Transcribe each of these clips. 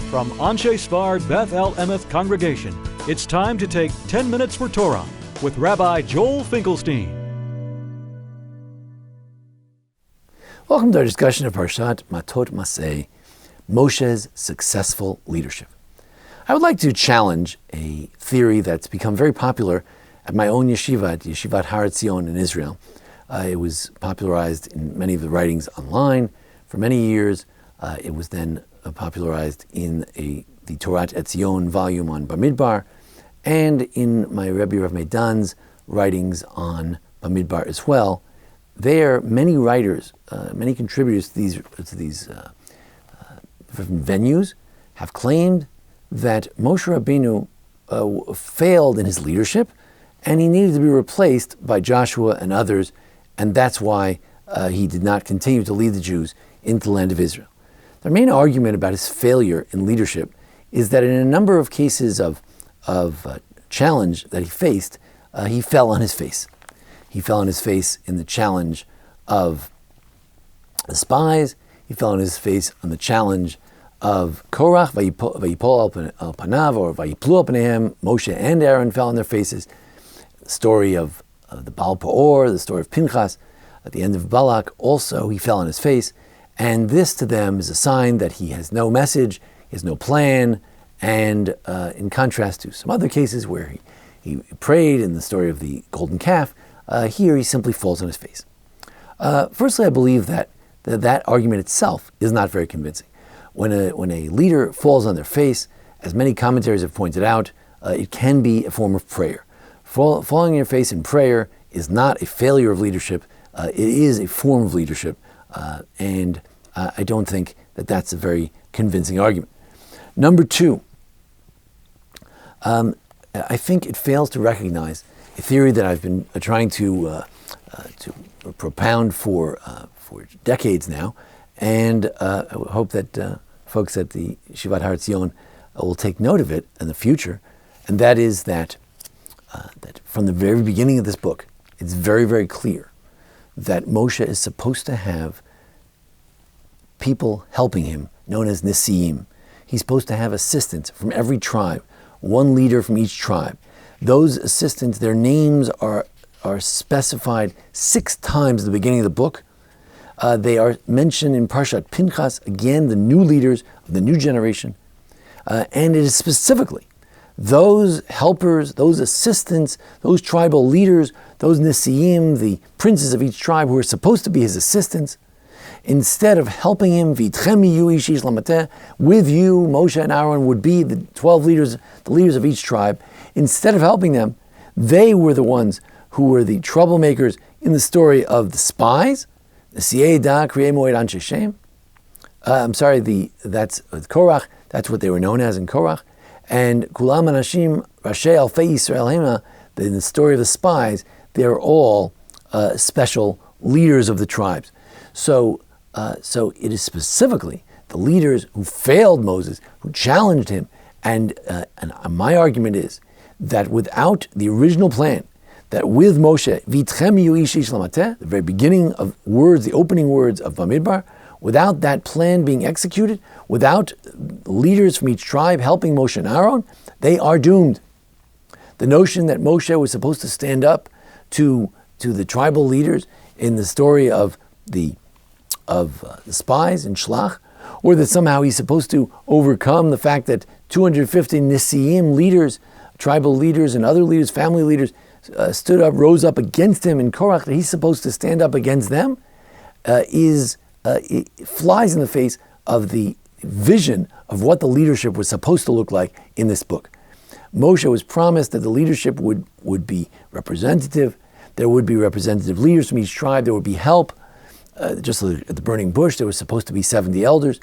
From Anshe Sfard Beth El Emeth Congregation, it's time to take 10 Minutes for Torah with Rabbi Joel Finkelstein. Welcome to our discussion of Parshat Matot Masei, Moshe's successful leadership. I would like to challenge a theory that's become very popular at my own yeshiva, at Yeshivat Har Etzion in Israel. It was popularized in many of the writings online for many years. It was then popularized in the Torah Etzion volume on Bamidbar, and in my Rebbe Rav Meidan's writings on Bamidbar as well. There, many writers, many contributors to these different venues have claimed that Moshe Rabbeinu failed in his leadership, and he needed to be replaced by Joshua and others, and that's why he did not continue to lead the Jews into the land of Israel. Their main argument about his failure in leadership is that in a number of cases of challenge that he faced, he fell on his face. He fell on his face in the challenge of the spies. He fell on his face on the challenge of Korach, Vayipol al panav, or Vayiplu al panehem. Moshe and Aaron fell on their faces. The story of the Baal Peor, the story of Pinchas, at the end of Balak, also he fell on his face. And this to them is a sign that he has no message, he has no plan, and in contrast to some other cases where he prayed in the story of the golden calf, here he simply falls on his face. Firstly, I believe that argument itself is not very convincing. When a leader falls on their face, as many commentaries have pointed out, it can be a form of prayer. Falling on your face in prayer is not a failure of leadership. It is a form of leadership, and I don't think that that's a very convincing argument. Number two, I think it fails to recognize a theory that I've been trying to propound for decades now, and I hope that folks at the Yeshivat Har Etzion will take note of it in the future, and that is that from the very beginning of this book, it's very, very clear that Moshe is supposed to have people helping him, known as Nesiim. He's supposed to have assistants from every tribe, one leader from each tribe. Those assistants, their names are specified 6 times at the beginning of the book. They are mentioned in Parshat Pinchas, again, the new leaders of the new generation. And it is specifically those helpers, those assistants, those tribal leaders, those Nesiim, the princes of each tribe who are supposed to be his assistants, instead of helping him, V'itchem yiyu ish ish lamateh, with you, Moshe and Aaron would be the 12 leaders, the leaders of each tribe. Instead of helping them, they were the ones who were the troublemakers in the story of the spies. That's Korach. That's what they were known as in Korach. And Kulam Anashim Rashei Alfei Yisrael Hema. In the story of the spies, they're all special leaders of the tribes. So it is specifically the leaders who failed Moses, who challenged him, and my argument is that without the original plan, that with Moshe, V'itchem yiyu ish ish lamateh, the very beginning of words, the opening words of Bamidbar, without that plan being executed, without leaders from each tribe helping Moshe and Aaron, they are doomed. The notion that Moshe was supposed to stand up to the tribal leaders in the story of the spies in Shlach, or that somehow he's supposed to overcome the fact that 250 Nesiim leaders, tribal leaders and other leaders, family leaders, rose up against him in Korach, that he's supposed to stand up against them, it flies in the face of the vision of what the leadership was supposed to look like in this book. Moshe was promised that the leadership would be representative, there would be representative leaders from each tribe, there would be help. Just at the burning bush, there was supposed to be 70 elders,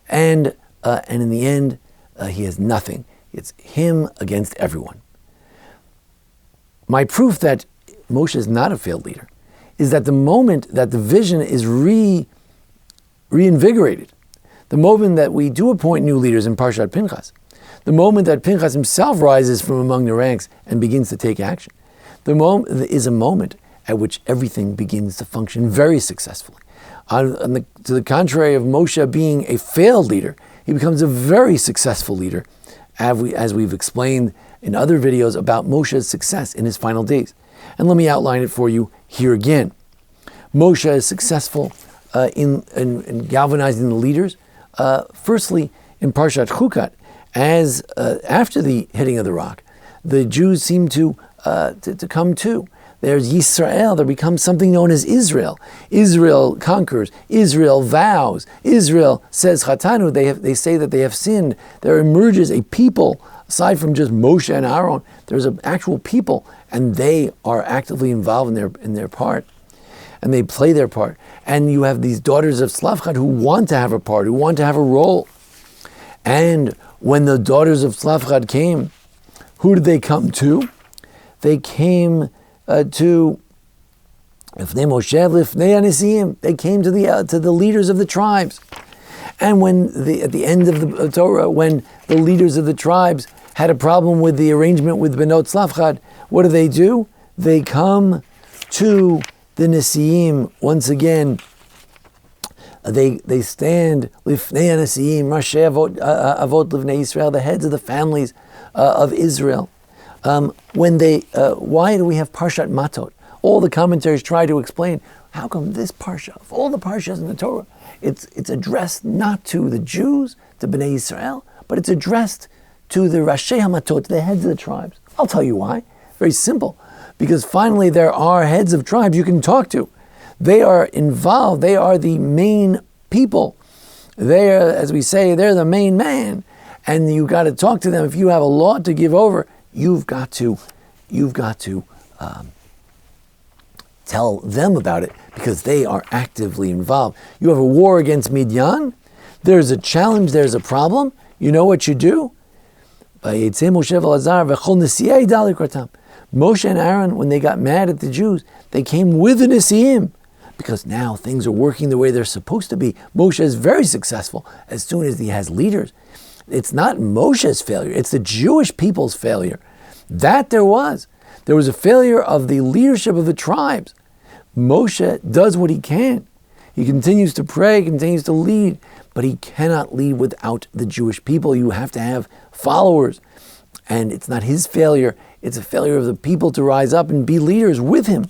and in the end, he has nothing. It's him against everyone. My proof that Moshe is not a failed leader is that the moment that the vision is reinvigorated, the moment that we do appoint new leaders in Parshat Pinchas, the moment that Pinchas himself rises from among the ranks and begins to take action, the moment is a moment at which everything begins to function very successfully. To the contrary of Moshe being a failed leader, He becomes a very successful leader, as we've explained in other videos about Moshe's success in his final days. And let me outline it for you here again. Moshe is successful in galvanizing the leaders. Firstly, in Parshat Chukat, as after the hitting of the rock, the Jews seem to come to. There's Yisrael. There becomes something known as Israel. Israel conquers. Israel vows. Israel says Chatanu. They say that they have sinned. There emerges a people, aside from just Moshe and Aaron. There's an actual people, and they are actively involved in their part, and they play their part. And you have these daughters of Tzlafchad who want to have a part, who want to have a role. And when the daughters of Tzlafchad came, who did they come to? They came to Lifnei Moshe, Lifnei Anisim. They came to the leaders of the tribes. And at the end of the Torah, when the leaders of the tribes had a problem with the arrangement with Benot Tzlafchad, what do? They come to the Nesiim once again. They stand Lifnei Nesiim, Rashi Avot Livnei Yisrael, the heads of the families of Israel. Why do we have Parshat Matot? All the commentaries try to explain how come this parsha, of all the parshas in the Torah, it's addressed not to the Jews, to Bnei Yisrael, but it's addressed to the Rashi Hamatot, the heads of the tribes. I'll tell you why. Very simple. Because finally there are heads of tribes you can talk to. They are involved. They are the main people. They are, as we say, they're the main man. And you got to talk to them. If you have a law to give over, you've got to tell them about it, because they are actively involved. You have a war against Midian. There's a challenge. There's a problem. You know what you do? Moshe and Aaron, when they got mad at the Jews, they came with the Nesiim, because now things are working the way they're supposed to be. Moshe is very successful as soon as he has leaders. It's not Moshe's failure, it's the Jewish people's failure. That there was a failure of the leadership of the tribes. Moshe does what he can. He continues to pray, continues to lead, but he cannot lead without the Jewish people. You have to have followers. And it's not his failure, it's a failure of the people to rise up and be leaders with him.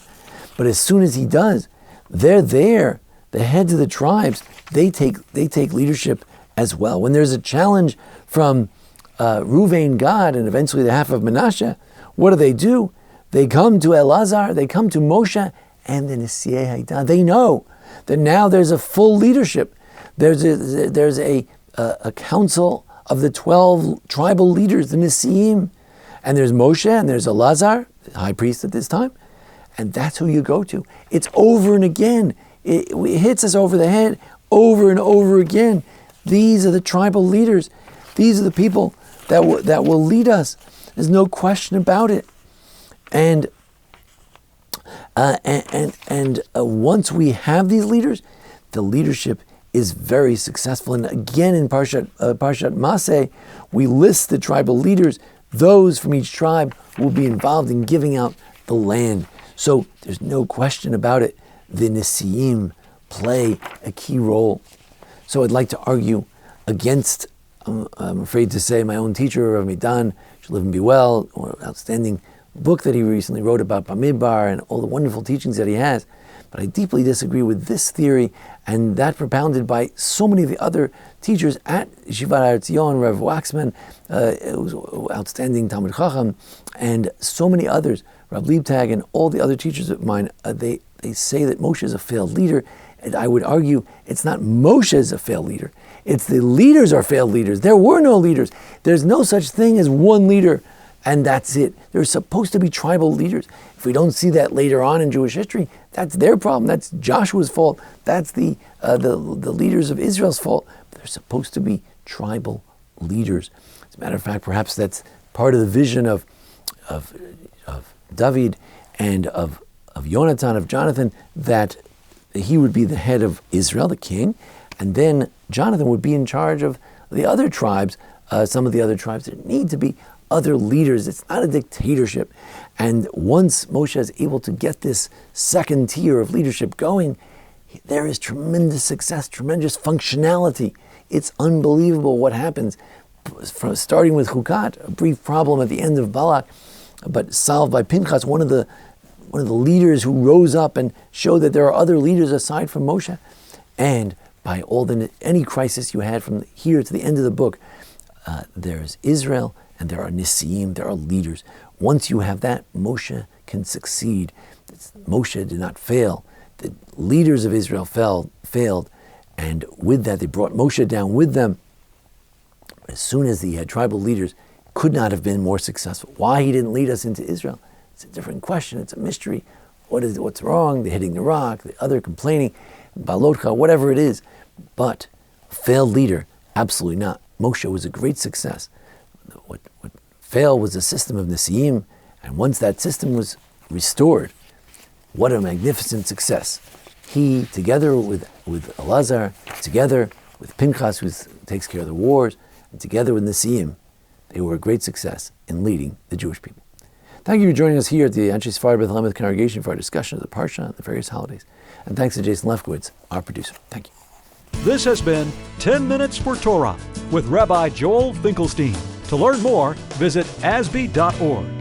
But as soon as he does, they're there. The heads of the tribes, they take leadership as well. When there's a challenge from Ruvain, Gad, and eventually the half of Menashe, what do? They come to Elazar, they come to Moshe, and the Nesiei Haidah. They know that now there's a full leadership. There's a council of the 12 tribal leaders, the Nesiim, and there's Moshe, and there's Elazar, the high priest at this time, and that's who you go to. It's over and again. It hits us over the head over and over again. These are the tribal leaders. These are the people that will lead us. There's no question about it. And once we have these leaders, the leadership is very successful. And again, in Parshat Masei, we list the tribal leaders. Those from each tribe will be involved in giving out the land. So there's no question about it. The Nesiim play a key role. So I'd like to argue against, I'm afraid to say, my own teacher, Rav Midan, should live and be well, or outstanding book that he recently wrote about Bamidbar and all the wonderful teachings that he has. But I deeply disagree with this theory, and that propounded by so many of the other teachers at Yeshivat Har Etzion, Rav Waxman, outstanding Talmud Chacham, and so many others, Rav Liebtag, and all the other teachers of mine. They say that Moshe is a failed leader, and I would argue it's not Moshe is a failed leader. It's the leaders are failed leaders. There were no leaders. There's no such thing as one leader, and that's it. There's supposed to be tribal leaders. If we don't see that later on in Jewish history, that's their problem. That's Joshua's fault. That's the leaders of Israel's fault. But there's supposed to be tribal leaders. As a matter of fact, perhaps that's part of the vision of David and of Jonathan, that he would be the head of Israel, the king, and then Jonathan would be in charge of the other tribes, some of the other tribes. There need to be other leaders. It's not a dictatorship. And once Moshe is able to get this second tier of leadership going, there is tremendous success, tremendous functionality It's unbelievable what happens. From starting with Chukat, a brief problem at the end of Balak, but solved by Pinchas, one of the leaders who rose up and showed that there are other leaders aside from Moshe. And by any crisis you had from here to the end of the book, there's Israel and there are Nisiim, there are leaders. Once you have that, Moshe can succeed. Moshe did not fail. The leaders of Israel failed, and with that they brought Moshe down with them. As soon as he had tribal leaders, could not have been more successful. Why he didn't lead us into Israel? It's a different question. It's a mystery. What's wrong? They're hitting the rock, the other complaining, Balotcha, whatever it is. But failed leader, absolutely not. Moshe was a great success. What failed was a system of Nisiim, and once that system was restored, what a magnificent success. He, together with Elazar, together with Pinchas, who takes care of the wars, and together with Nisiim, they were a great success in leading the Jewish people. Thank you for joining us here at the Anshe Sefard Beth Elameth congregation for our discussion of the Parsha and the various holidays. And thanks to Jason Lefkowitz, our producer. Thank you. This has been 10 Minutes for Torah with Rabbi Joel Finkelstein. To learn more, visit asb.org.